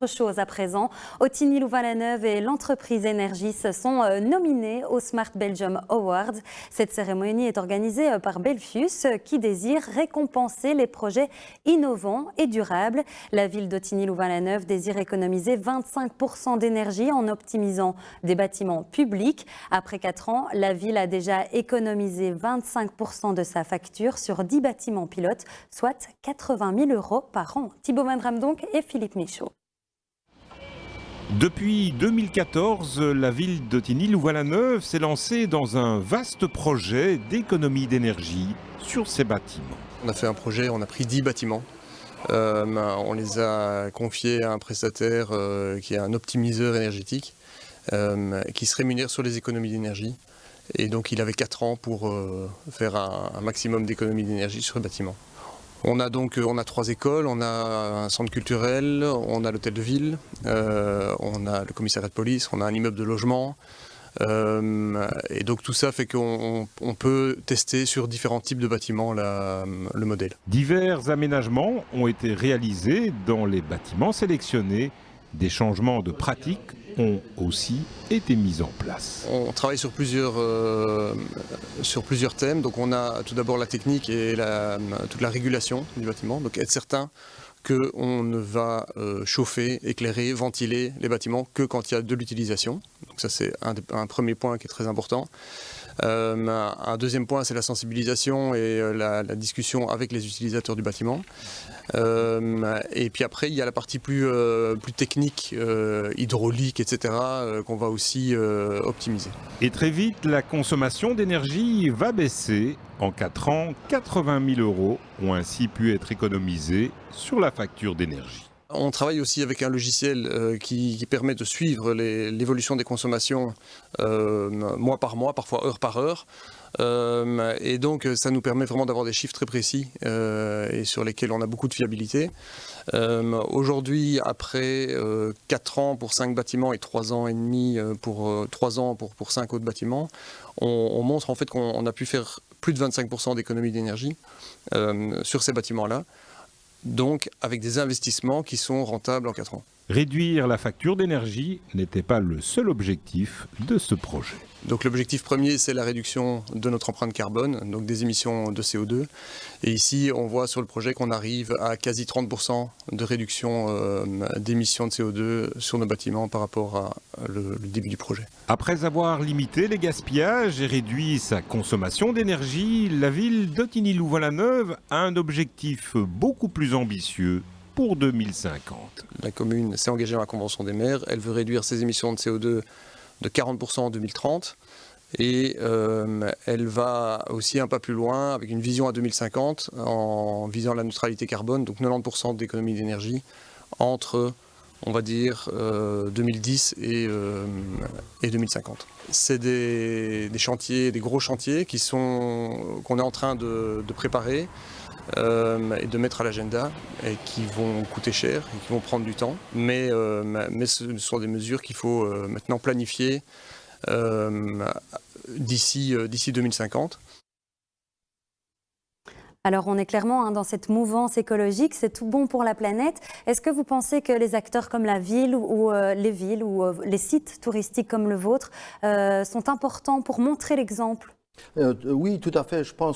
Chose à présent, Ottignies-Louvain-la-Neuve et l'entreprise Energis sont nominés au Smart Belgium Awards. Cette cérémonie est organisée par Belfius qui désire récompenser les projets innovants et durables. La ville d'Ottignies-Louvain-la-Neuve désire économiser 25% d'énergie en optimisant des bâtiments publics. Après 4 ans, la ville a déjà économisé 25% de sa facture sur 10 bâtiments pilotes, soit 80 000 € par an. Thibaut Mandram donc et Philippe Michaud. Depuis 2014, la ville d'Ottignies-Louvain-la-Neuve s'est lancée dans un vaste projet d'économie d'énergie sur ses bâtiments. On a fait un projet, on a pris 10 bâtiments. On les a confiés à un prestataire qui est un optimiseur énergétique qui se rémunère sur les économies d'énergie. Et donc il avait 4 ans pour faire un maximum d'économies d'énergie sur le bâtiment. On a 3 écoles, on a un centre culturel, on a l'hôtel de ville, on a le commissariat de police, on a un immeuble de logement. Et donc tout ça fait qu'on peut tester sur différents types de bâtiments le modèle. Divers aménagements ont été réalisés dans les bâtiments sélectionnés. Des changements de pratiques ont aussi été mis en place. On travaille sur plusieurs thèmes. Donc on a tout d'abord la technique et toute la régulation du bâtiment. Donc être certain qu'on ne va chauffer, éclairer, ventiler les bâtiments que quand il y a de l'utilisation. Donc ça c'est un premier point qui est très important. Un deuxième point, c'est la sensibilisation et la discussion avec les utilisateurs du bâtiment. Et puis après, il y a la partie plus technique, hydraulique, etc., qu'on va aussi optimiser. Et très vite, la consommation d'énergie va baisser. En 4 ans, 80 000 € ont ainsi pu être économisés sur la facture d'énergie. On travaille aussi avec un logiciel qui permet de suivre l'évolution des consommations mois par mois, parfois heure par heure. Et donc ça nous permet vraiment d'avoir des chiffres très précis et sur lesquels on a beaucoup de fiabilité. Aujourd'hui, après 4 ans pour 5 bâtiments et 3 ans et demi pour 3 ans pour 5 autres bâtiments, on montre en fait qu'on a pu faire plus de 25% d'économie d'énergie sur ces bâtiments-là. Donc avec des investissements qui sont rentables en 4 ans. Réduire la facture d'énergie n'était pas le seul objectif de ce projet. Donc l'objectif premier, c'est la réduction de notre empreinte carbone, donc des émissions de CO2. Et ici, on voit sur le projet qu'on arrive à quasi 30% de réduction d'émissions de CO2 sur nos bâtiments par rapport à le début du projet. Après avoir limité les gaspillages et réduit sa consommation d'énergie, la ville d'Ottignies-Louvain-la-Neuve a un objectif beaucoup plus ambitieux pour 2050. La commune s'est engagée dans la Convention des maires. Elle veut réduire ses émissions de CO2 de 40% en 2030 et elle va aussi un pas plus loin avec une vision à 2050 en visant la neutralité carbone, donc 90% d'économie d'énergie entre, on va dire, 2010 et 2050. C'est des chantiers, des gros chantiers qu'on est en train de préparer et de mettre à l'agenda et qui vont coûter cher et qui vont prendre du temps. Mais ce sont des mesures qu'il faut maintenant planifier d'ici 2050. Alors on est clairement dans cette mouvance écologique, c'est tout bon pour la planète. Est-ce que vous pensez que les acteurs comme la ville ou les villes ou les sites touristiques comme le vôtre sont importants pour montrer l'exemple ? Oui, tout à fait. Je pense